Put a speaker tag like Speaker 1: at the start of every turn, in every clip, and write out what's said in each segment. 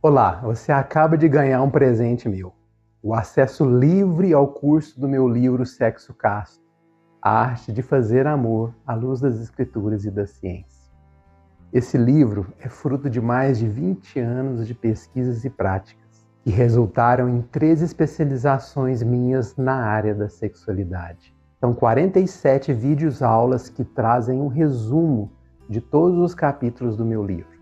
Speaker 1: Olá, você acaba de ganhar um presente meu. O acesso livre ao curso do meu livro Sexo Casto, a arte de fazer amor à luz das escrituras e da ciência. Esse livro é fruto de mais de 20 anos de pesquisas e práticas, que resultaram em 13 especializações minhas na área da sexualidade. São 47 vídeos-aulas que trazem um resumo de todos os capítulos do meu livro.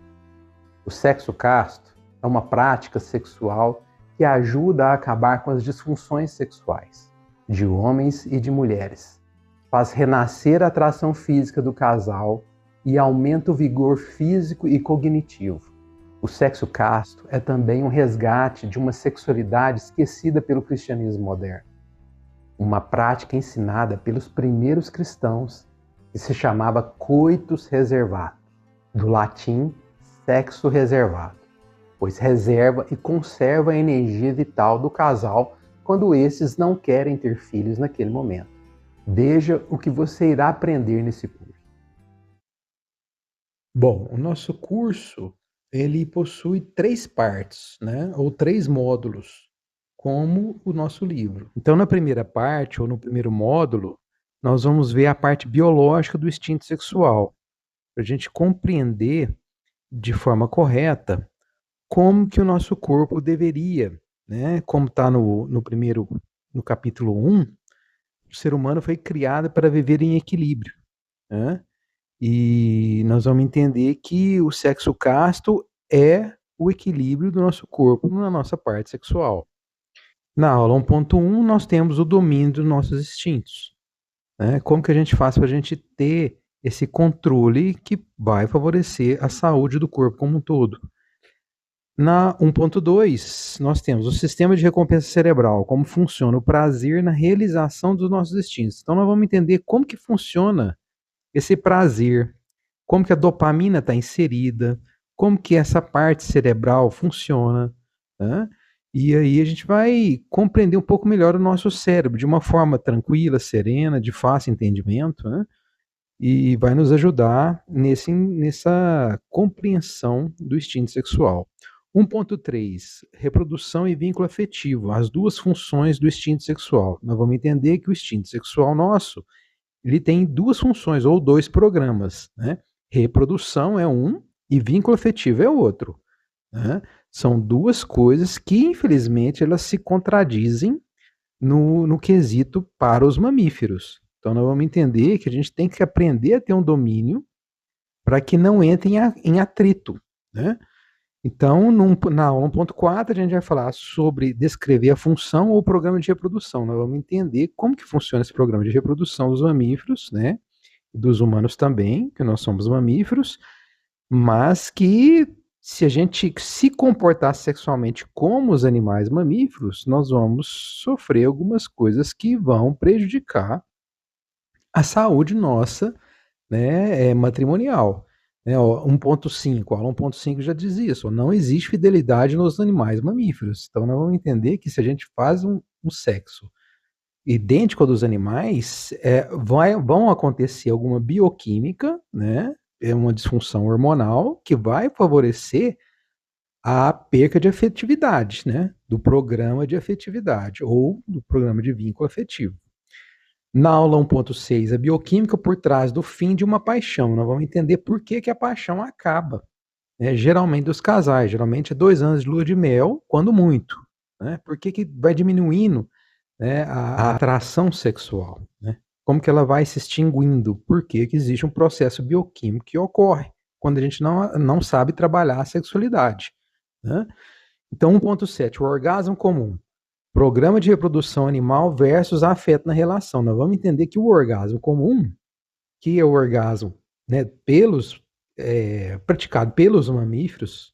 Speaker 1: O sexo casto é uma prática sexual que ajuda a acabar com as disfunções sexuais de homens e de mulheres. Faz renascer a atração física do casal e aumenta o vigor físico e cognitivo. O sexo casto é também um resgate de uma sexualidade esquecida pelo cristianismo moderno. Uma prática ensinada pelos primeiros cristãos que se chamava coitus reservatus, do latim sexo reservado, pois reserva e conserva a energia vital do casal quando esses não querem ter filhos naquele momento. Veja o que você irá aprender nesse curso.
Speaker 2: Bom, o nosso curso, ele possui 3 partes, né, ou 3 módulos, como o nosso livro. Então, na primeira parte, ou no primeiro módulo, nós vamos ver a parte biológica do instinto sexual, para a gente compreender de forma correta como que o nosso corpo deveria, né, como está no capítulo 1, o ser humano foi criado para viver em equilíbrio, né? E nós vamos entender que o sexo casto é o equilíbrio do nosso corpo na nossa parte sexual. Na aula 1.1, nós temos o domínio dos nossos instintos, né? Como que a gente faz para a gente ter esse controle que vai favorecer a saúde do corpo como um todo. Na 1.2, nós temos o sistema de recompensa cerebral, como funciona o prazer na realização dos nossos instintos. Então, nós vamos entender como que funciona esse prazer, como que a dopamina está inserida, como que essa parte cerebral funciona, né? E aí a gente vai compreender um pouco melhor o nosso cérebro, de uma forma tranquila, serena, de fácil entendimento, né? E vai nos ajudar nessa compreensão do instinto sexual. 1.3, reprodução e vínculo afetivo, as duas funções do instinto sexual. Nós vamos entender que o instinto sexual nosso, ele tem duas funções, ou dois programas, né? Reprodução é um e vínculo afetivo é outro, né? São duas coisas que, infelizmente, elas se contradizem no quesito para os mamíferos. Então, nós vamos entender que a gente tem que aprender a ter um domínio para que não entre em atrito, né? Então, na aula 1.4, a gente vai falar sobre descrever a função ou programa de reprodução. Nós vamos entender como que funciona esse programa de reprodução dos mamíferos, né? Dos humanos também, que nós somos mamíferos, mas que se a gente se comportar sexualmente como os animais mamíferos, nós vamos sofrer algumas coisas que vão prejudicar a saúde nossa, né, matrimonial. Né, 1.5, a 1.5 já diz isso, não existe fidelidade nos animais mamíferos. Então nós vamos entender que se a gente faz um sexo idêntico ao dos animais, vão acontecer alguma bioquímica, né, uma disfunção hormonal que vai favorecer a perca de afetividade, né, do programa de afetividade ou do programa de vínculo afetivo. Na aula 1.6, a bioquímica por trás do fim de uma paixão. Nós vamos entender por que, que a paixão acaba, né, geralmente dos casais. Geralmente é 2 anos de lua de mel, quando muito. Né? Por que, que vai diminuindo, né, a atração sexual? Né? Como que ela vai se extinguindo? Porque que existe um processo bioquímico que ocorre quando a gente não sabe trabalhar a sexualidade. Né? Então, 1.7, o orgasmo comum. Programa de reprodução animal versus afeto na relação. Nós vamos entender que o orgasmo comum, que é o orgasmo, né, praticado pelos mamíferos,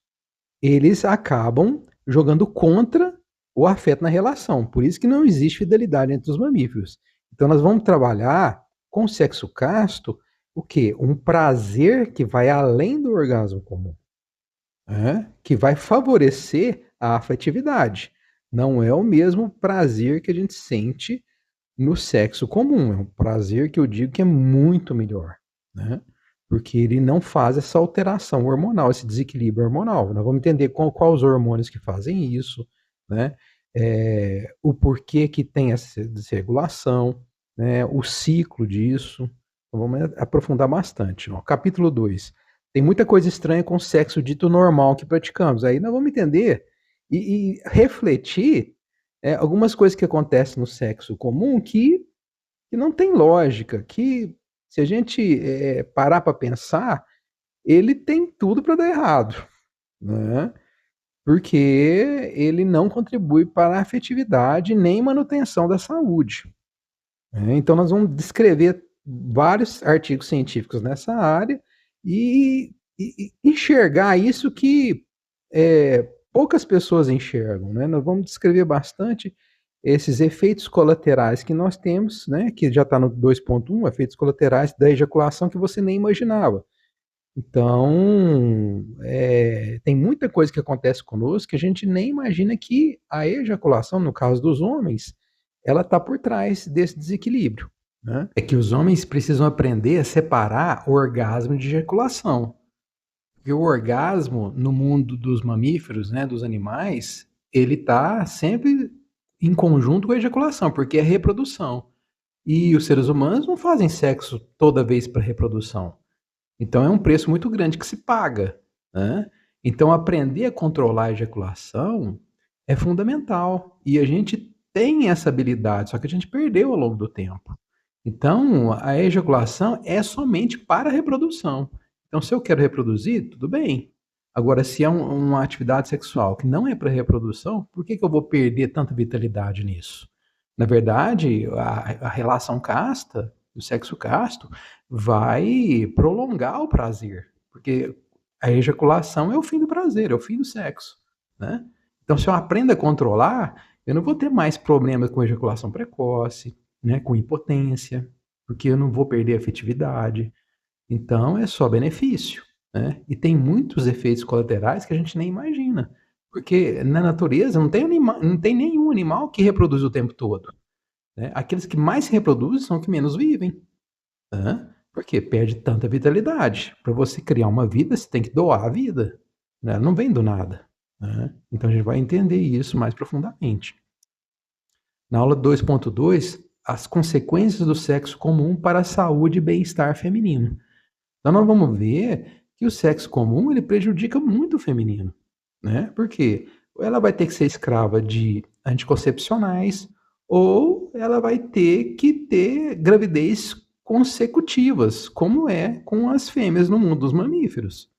Speaker 2: eles acabam jogando contra o afeto na relação. Por isso que não existe fidelidade entre os mamíferos. Então nós vamos trabalhar com o sexo casto o quê? Um prazer que vai além do orgasmo comum, né? Que vai favorecer a afetividade. Não é o mesmo prazer que a gente sente no sexo comum. É um prazer que eu digo que é muito melhor, né? porque ele não faz essa alteração hormonal, esse desequilíbrio hormonal. Nós vamos entender quais os hormônios que fazem isso, né? O porquê que tem essa desregulação, né? O ciclo disso. Então, vamos aprofundar bastante. Ó. Capítulo 2. Tem muita coisa estranha com o sexo dito normal que praticamos. Aí nós vamos entender e refletir algumas coisas que acontecem no sexo comum que não tem lógica, que se a gente parar para pensar, ele tem tudo para dar errado, né? Porque ele não contribui para a afetividade nem manutenção da saúde. Né? Então, nós vamos descrever vários artigos científicos nessa área e enxergar isso que poucas pessoas enxergam. Né? Nós vamos descrever bastante esses efeitos colaterais que nós temos, né, que já está no 2.1, efeitos colaterais da ejaculação que você nem imaginava. Então, tem muita coisa que acontece conosco que a gente nem imagina que a ejaculação, no caso dos homens, ela está por trás desse desequilíbrio. Né? É que os homens precisam aprender a separar orgasmo de ejaculação. Porque o orgasmo, no mundo dos mamíferos, né, dos animais, ele está sempre em conjunto com a ejaculação, porque é reprodução. E os seres humanos não fazem sexo toda vez para reprodução. Então é um preço muito grande que se paga. Né? Então aprender a controlar a ejaculação é fundamental. E a gente tem essa habilidade, só que a gente perdeu ao longo do tempo. Então a ejaculação é somente para a reprodução. Então se eu quero reproduzir, tudo bem. Agora, se é uma atividade sexual que não é para reprodução, por que eu vou perder tanta vitalidade nisso? Na verdade, a relação casta, o sexo casto, vai prolongar o prazer, porque a ejaculação é o fim do prazer, é o fim do sexo. Né? Então, se eu aprendo a controlar, eu não vou ter mais problemas com ejaculação precoce, né, com impotência, porque eu não vou perder a afetividade. Então, é só benefício. Né? E tem muitos efeitos colaterais que a gente nem imagina. Porque na natureza não tem nenhum animal que reproduz o tempo todo. Né? Aqueles que mais se reproduzem são os que menos vivem. Né? Porque perde tanta vitalidade. Para você criar uma vida, você tem que doar a vida. Né? Não vem do nada. Né? Então a gente vai entender isso mais profundamente. Na aula 2.2, as consequências do sexo comum para a saúde e bem-estar feminino. Então nós vamos ver que o sexo comum ele prejudica muito o feminino, né? Porque ela vai ter que ser escrava de anticoncepcionais ou ela vai ter que ter gravidez consecutivas, como é com as fêmeas no mundo dos mamíferos.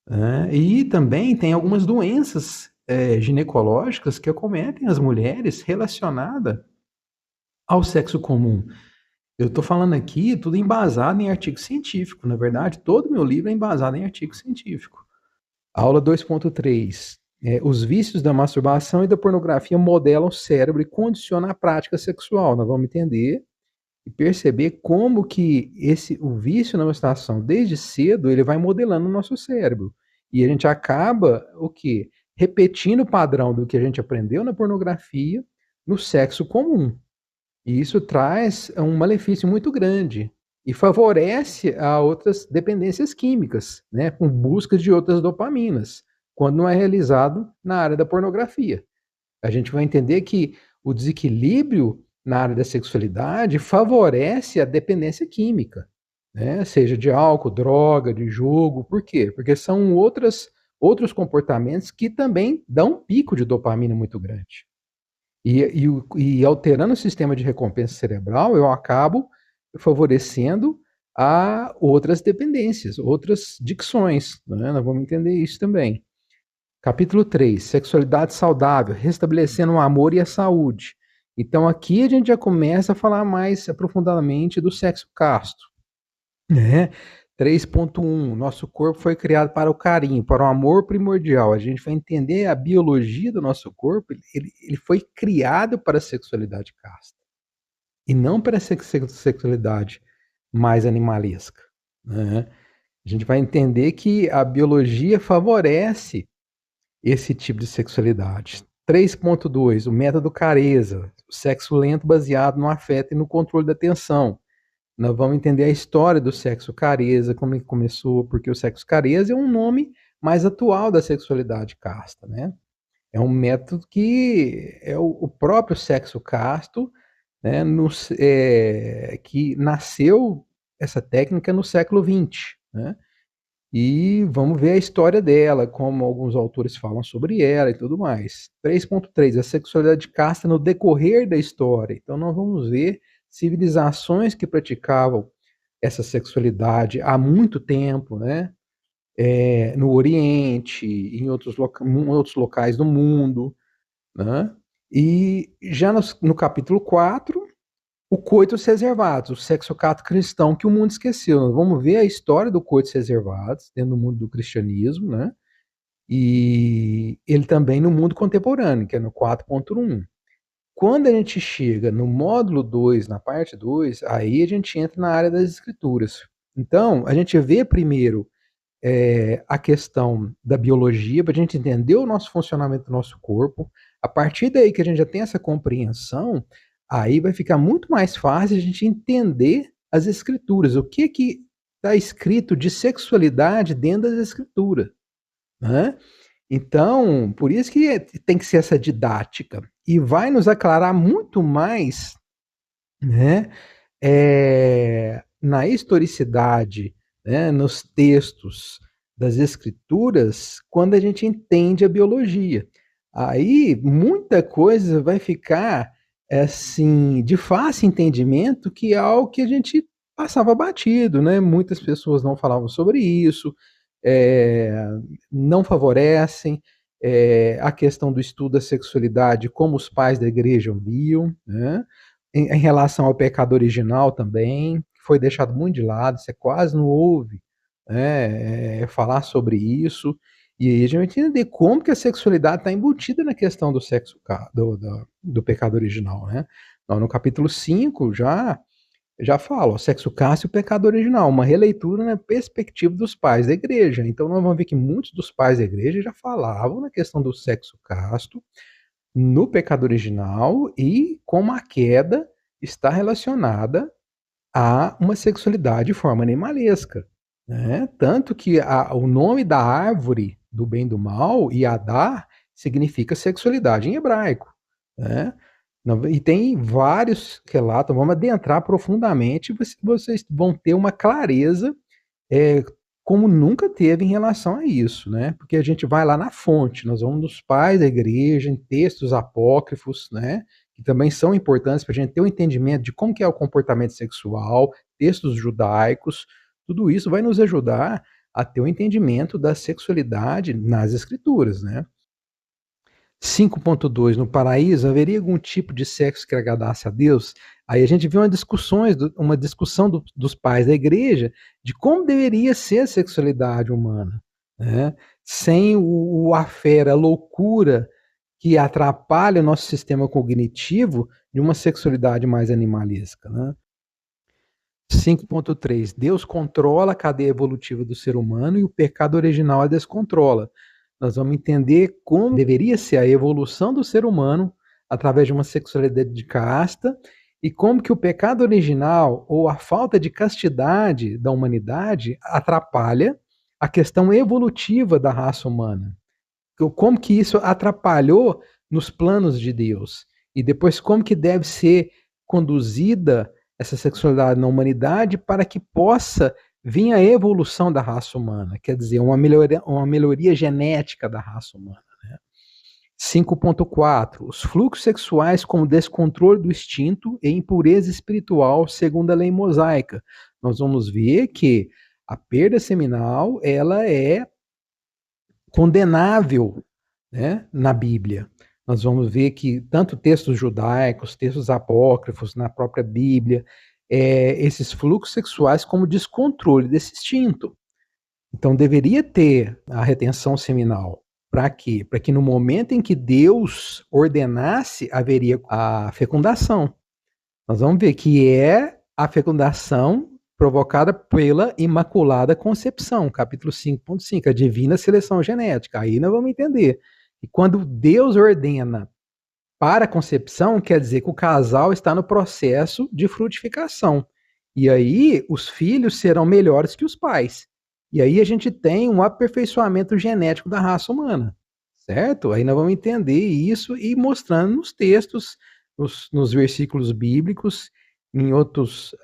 Speaker 2: Né? E também tem algumas doenças ginecológicas que acometem as mulheres relacionadas ao sexo comum. Eu estou falando aqui tudo embasado em artigo científico. Na verdade, todo meu livro é embasado em artigo científico. Aula 2.3. Os vícios da masturbação e da pornografia modelam o cérebro e condicionam a prática sexual. Nós vamos entender e perceber como que o vício na masturbação, desde cedo, ele vai modelando o nosso cérebro. E a gente acaba, o quê? Repetindo o padrão do que a gente aprendeu na pornografia no sexo comum. E isso traz um malefício muito grande e favorece a outras dependências químicas, né, com busca de outras dopaminas, quando não é realizado na área da pornografia. A gente vai entender que o desequilíbrio na área da sexualidade favorece a dependência química, né, seja de álcool, droga, de jogo. Por quê? Porque são outros comportamentos que também dão um pico de dopamina muito grande. E alterando o sistema de recompensa cerebral, eu acabo favorecendo a outras dependências, outras dicções. Né? Nós vamos entender isso também. Capítulo 3, sexualidade saudável, restabelecendo o amor e a saúde. Então aqui a gente já começa a falar mais aprofundadamente do sexo casto. Né? 3.1, nosso corpo foi criado para o carinho, para o amor primordial. A gente vai entender a biologia do nosso corpo, ele foi criado para a sexualidade casta. E não para a sexualidade mais animalesca. Né? A gente vai entender que a biologia favorece esse tipo de sexualidade. 3.2, o método Careza, o sexo lento baseado no afeto e no controle da tensão. nós vamos entender a história do sexo caresa, como ele começou, porque o sexo caresa é um nome mais atual da sexualidade casta, né? É um método que é o próprio sexo casto, né, que nasceu essa técnica no século XX, né? E vamos ver a história dela, como alguns autores falam sobre ela e tudo mais. 3.3, a sexualidade casta no decorrer da história. Então nós vamos ver civilizações que praticavam essa sexualidade há muito tempo, né? No Oriente, em outros locais do mundo, né? E já no capítulo 4, o coitus reservatus, o sexo-cato cristão que o mundo esqueceu. Nós vamos ver a história do coitus reservatus dentro do mundo do cristianismo, né? E ele também no mundo contemporâneo, que é no 4.1. Quando a gente chega no módulo 2, na parte 2, aí a gente entra na área das escrituras. Então, a gente vê primeiro a questão da biologia, para a gente entender o nosso funcionamento do nosso corpo. A partir daí que a gente já tem essa compreensão, aí vai ficar muito mais fácil a gente entender as escrituras, o que está escrito de sexualidade dentro das escrituras, né? Então, por isso que tem que ser essa didática, e vai nos aclarar muito mais, né, na historicidade, né, nos textos das escrituras, quando a gente entende a biologia. Aí muita coisa vai ficar assim de fácil entendimento, que é algo que a gente passava batido, né? Muitas pessoas não falavam sobre isso, é, não favorecem a questão do estudo da sexualidade como os pais da igreja viam, né? Em relação ao pecado original também, que foi deixado muito de lado, você quase não ouve, né, falar sobre isso, e aí a gente vai entender como que a sexualidade está embutida na questão do sexo, do pecado original, né? No capítulo 5 já fala, o sexo casto e o pecado original, uma releitura na perspectiva dos pais da igreja. Então nós vamos ver que muitos dos pais da igreja já falavam na questão do sexo casto, no pecado original, e como a queda está relacionada a uma sexualidade de forma animalesca, né? Tanto que o nome da árvore do bem e do mal, Yadá, significa sexualidade em hebraico, né? E tem vários relatos, vamos adentrar profundamente, vocês vão ter uma clareza como nunca teve em relação a isso, né? Porque a gente vai lá na fonte, nós vamos nos pais da igreja, em textos apócrifos, né? Que também são importantes para a gente ter um entendimento de como que é o comportamento sexual, textos judaicos, tudo isso vai nos ajudar a ter um entendimento da sexualidade nas escrituras, né? 5.2, no paraíso, haveria algum tipo de sexo que agradasse a Deus? Aí a gente vê uma discussão dos pais da igreja de como deveria ser a sexualidade humana, né? Sem a fera, a loucura que atrapalha o nosso sistema cognitivo de uma sexualidade mais animalesca, né? 5.3, Deus controla a cadeia evolutiva do ser humano e o pecado original a descontrola. Nós vamos entender como deveria ser a evolução do ser humano através de uma sexualidade de casta, e como que o pecado original ou a falta de castidade da humanidade atrapalha a questão evolutiva da raça humana. Como que isso atrapalhou nos planos de Deus. E depois como que deve ser conduzida essa sexualidade na humanidade para que possa vir a evolução da raça humana, quer dizer, uma melhoria genética da raça humana, né? 5.4, os fluxos sexuais como descontrole do instinto e impureza espiritual segundo a lei mosaica. Nós vamos ver que a perda seminal, ela é condenável, né, na Bíblia. Nós vamos ver que tanto textos judaicos, textos apócrifos, na própria Bíblia, esses fluxos sexuais como descontrole desse instinto. Então deveria ter a retenção seminal. Para quê? Para que no momento em que Deus ordenasse, haveria a fecundação. Nós vamos ver que é a fecundação provocada pela Imaculada Concepção, capítulo 5.5, a divina seleção genética. Aí nós vamos entender. E quando Deus ordena para a concepção, quer dizer que o casal está no processo de frutificação. E aí os filhos serão melhores que os pais. E aí a gente tem um aperfeiçoamento genético da raça humana, certo? Aí nós vamos entender isso e mostrando nos textos, nos versículos bíblicos, em outros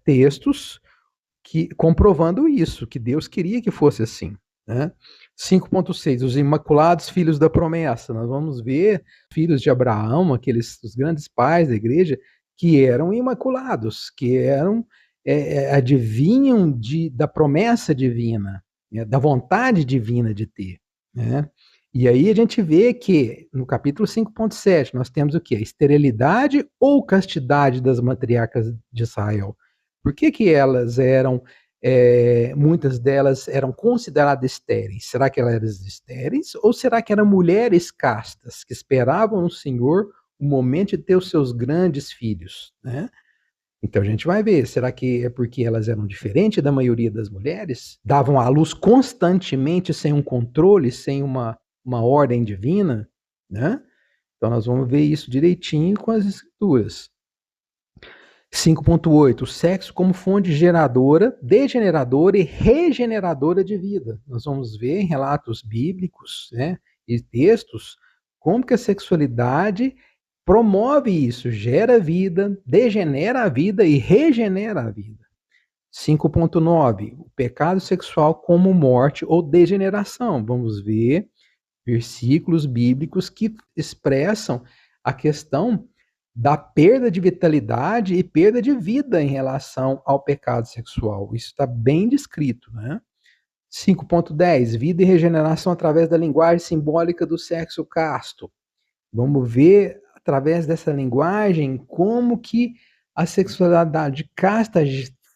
Speaker 2: textos, comprovando isso, que Deus queria que fosse assim, né? 5.6, os imaculados filhos da promessa. Nós vamos ver filhos de Abraão, os grandes pais da igreja, que eram imaculados, que adivinham da promessa divina, né, da vontade divina de ter, né? E aí a gente vê que no capítulo 5.7 nós temos o quê? A esterilidade ou castidade das matriarcas de Israel. Por que elas eram, muitas delas eram consideradas estéreis? Será que elas eram estéreis? Ou será que eram mulheres castas, que esperavam no Senhor o momento de ter os seus grandes filhos, né? Então a gente vai ver, será que é porque elas eram diferentes da maioria das mulheres? Davam à luz constantemente, sem um controle, sem uma ordem divina, né? Então nós vamos ver isso direitinho com as escrituras. 5.8, o sexo como fonte geradora, degeneradora e regeneradora de vida. Nós vamos ver em relatos bíblicos, né, e textos como que a sexualidade promove isso, gera vida, degenera a vida e regenera a vida. 5.9, o pecado sexual como morte ou degeneração. Vamos ver versículos bíblicos que expressam a questão da perda de vitalidade e perda de vida em relação ao pecado sexual. Isso está bem descrito, né? 5.10, vida e regeneração através da linguagem simbólica do sexo casto. Vamos ver, através dessa linguagem, como que a sexualidade casta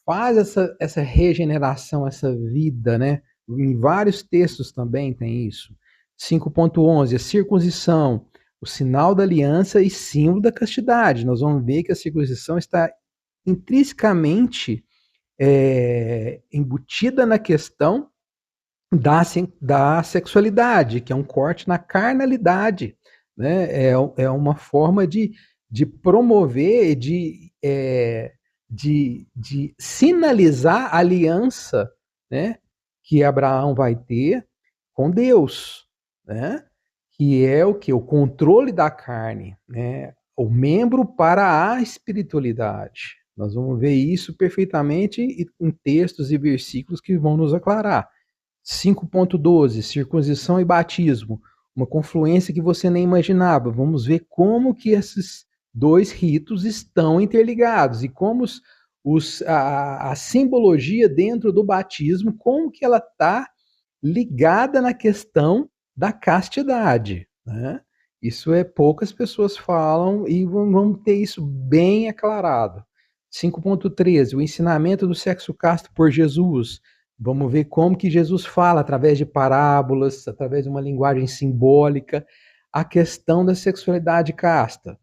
Speaker 2: faz essa regeneração, essa vida, né? Em vários textos também tem isso. 5.11, a circuncisão, o sinal da aliança e símbolo da castidade. Nós vamos ver que a circuncisão está intrinsecamente embutida na questão da sexualidade, que é um corte na carnalidade, né? É uma forma de promover, de sinalizar a aliança, né, que Abraão vai ter com Deus, né? Que é o que? O controle da carne, né? O membro para a espiritualidade. Nós vamos ver isso perfeitamente em textos e versículos que vão nos aclarar. 5.12, circuncisão e batismo, uma confluência que você nem imaginava. Vamos ver como que esses dois ritos estão interligados e como a simbologia dentro do batismo, como que ela está ligada na questão da castidade, né? Isso poucas pessoas falam e vamos ter isso bem aclarado. 5.13, o ensinamento do sexo casto por Jesus. Vamos ver como que Jesus fala, através de parábolas, através de uma linguagem simbólica, a questão da sexualidade casta.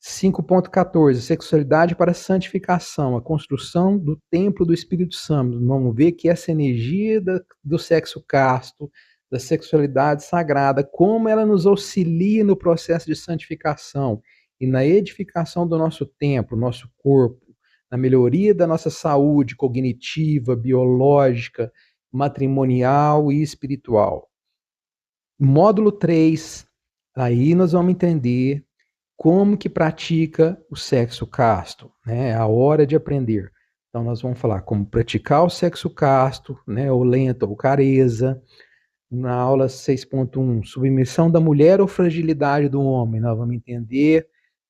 Speaker 2: 5.14, sexualidade para santificação, a construção do templo do Espírito Santo. Vamos ver que essa energia do sexo casto, da sexualidade sagrada, como ela nos auxilia no processo de santificação e na edificação do nosso templo, nosso corpo, na melhoria da nossa saúde cognitiva, biológica, matrimonial e espiritual. Módulo 3, aí nós vamos entender como que pratica o sexo casto, né? A hora de aprender. Então nós vamos falar como praticar o sexo casto, né? Ou lento ou careza. Na aula 6.1, submissão da mulher ou fragilidade do homem. Nós vamos entender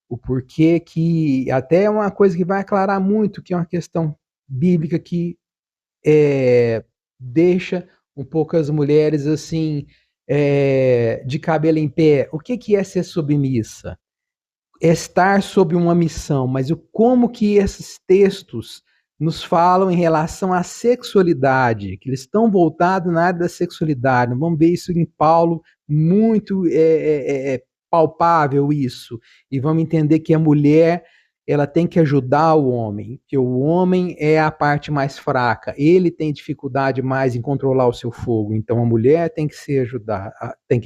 Speaker 2: o porquê que, até é uma coisa que vai aclarar muito, que é uma questão bíblica que deixa um pouco as mulheres assim, de cabelo em pé. O que é ser submissa? É estar sob uma missão, mas como que esses textos nos falam em relação à sexualidade, que eles estão voltados na área da sexualidade. Vamos ver isso em Paulo, muito palpável isso. E vamos entender que a mulher, ela tem que ajudar o homem, que o homem é a parte mais fraca, ele tem dificuldade mais em controlar o seu fogo, então a mulher tem que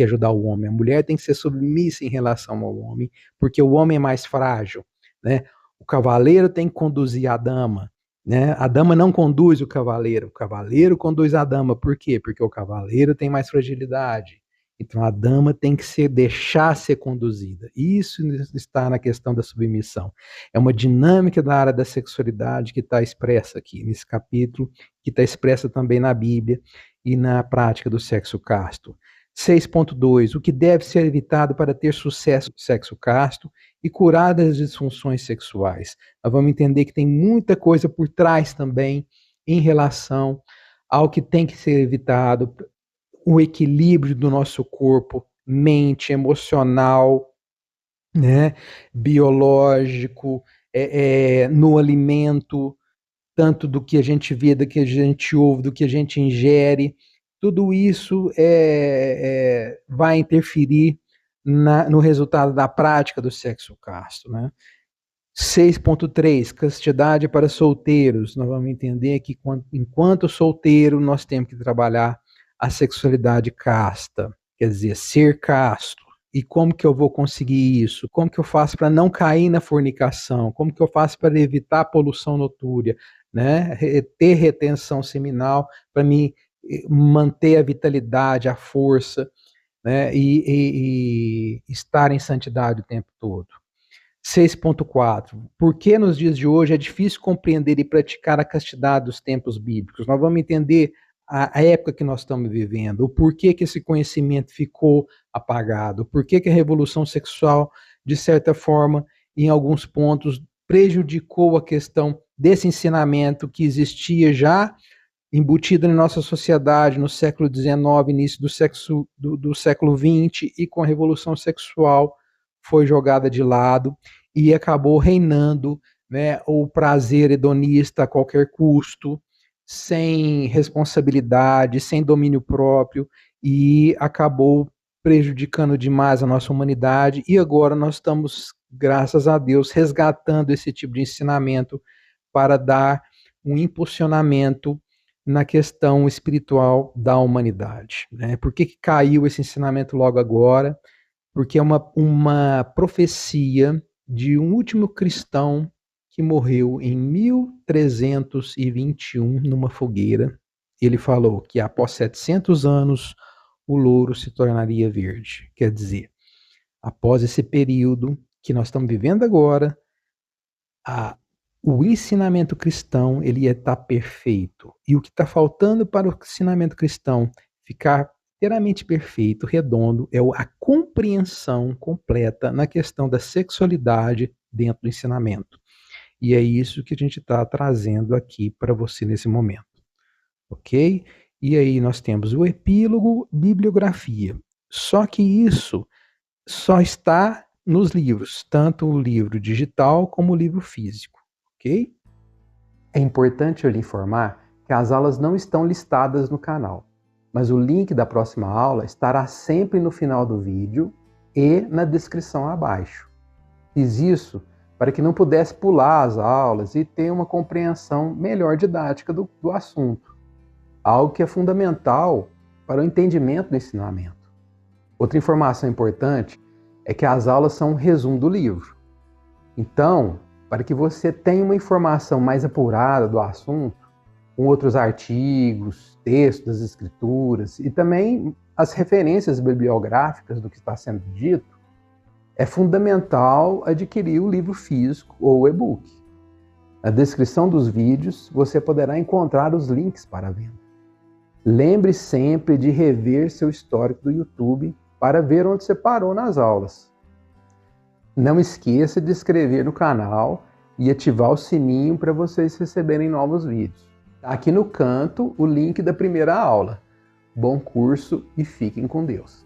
Speaker 2: ajudar o homem, a mulher tem que ser submissa em relação ao homem, porque o homem é mais frágil, né? O cavaleiro tem que conduzir a dama, né? A dama não conduz o cavaleiro conduz a dama. Por quê? Porque o cavaleiro tem mais fragilidade. Então a dama tem que deixar ser conduzida. Isso está na questão da submissão. É uma dinâmica da área da sexualidade que está expressa aqui nesse capítulo, que está expressa também na Bíblia e na prática do sexo casto. 6.2. O que deve ser evitado para ter sucesso no sexo casto e curar das disfunções sexuais. Nós vamos entender que tem muita coisa por trás também em relação ao que tem que ser evitado, o equilíbrio do nosso corpo, mente, emocional, né, biológico, no alimento, tanto do que a gente vê, do que a gente ouve, do que a gente ingere. Tudo isso vai interferir no resultado da prática do sexo casto, né? 6.3, castidade para solteiros. Nós vamos entender que enquanto solteiro nós temos que trabalhar a sexualidade casta, quer dizer, ser casto. E como que eu vou conseguir isso? Como que eu faço para não cair na fornicação? Como que eu faço para evitar a poluição noturna, né? Ter retenção seminal para me manter a vitalidade, a força, né? E estar em santidade o tempo todo. 6.4. Por que nos dias de hoje é difícil compreender e praticar a castidade dos tempos bíblicos? Nós vamos entender a época que nós estamos vivendo, o porquê que esse conhecimento ficou apagado, o porquê que a revolução sexual, de certa forma, em alguns pontos, prejudicou a questão desse ensinamento que existia já embutido na nossa sociedade no século XIX, início do século XX, e com a revolução sexual foi jogada de lado e acabou reinando, né, o prazer hedonista a qualquer custo, sem responsabilidade, sem domínio próprio, e acabou prejudicando demais a nossa humanidade. E agora nós estamos, graças a Deus, resgatando esse tipo de ensinamento para dar um impulsionamento na questão espiritual da humanidade, né? Por que caiu esse ensinamento logo agora? Porque é uma profecia de um último cristão que morreu em 1321 numa fogueira. Ele falou que após 700 anos o louro se tornaria verde. Quer dizer, após esse período que nós estamos vivendo agora, o ensinamento cristão ele ia estar perfeito. E o que está faltando para o ensinamento cristão ficar inteiramente perfeito, redondo, é a compreensão completa na questão da sexualidade dentro do ensinamento. E é isso que a gente está trazendo aqui para você nesse momento. Ok? E aí nós temos o epílogo, bibliografia. Só que isso só está nos livros, tanto o livro digital como o livro físico. Ok?
Speaker 1: É importante eu lhe informar que as aulas não estão listadas no canal, mas o link da próxima aula estará sempre no final do vídeo e na descrição abaixo. Fiz isso para que não pudesse pular as aulas e ter uma compreensão melhor didática do assunto, algo que é fundamental para o entendimento do ensinamento. Outra informação importante é que as aulas são um resumo do livro. Então, para que você tenha uma informação mais apurada do assunto, com outros artigos, textos das escrituras e também as referências bibliográficas do que está sendo dito, é fundamental adquirir o livro físico ou o e-book. Na descrição dos vídeos você poderá encontrar os links para a venda. Lembre sempre de rever seu histórico do YouTube para ver onde você parou nas aulas. Não esqueça de se inscrever no canal e ativar o sininho para vocês receberem novos vídeos. Aqui no canto, o link da primeira aula. Bom curso e fiquem com Deus.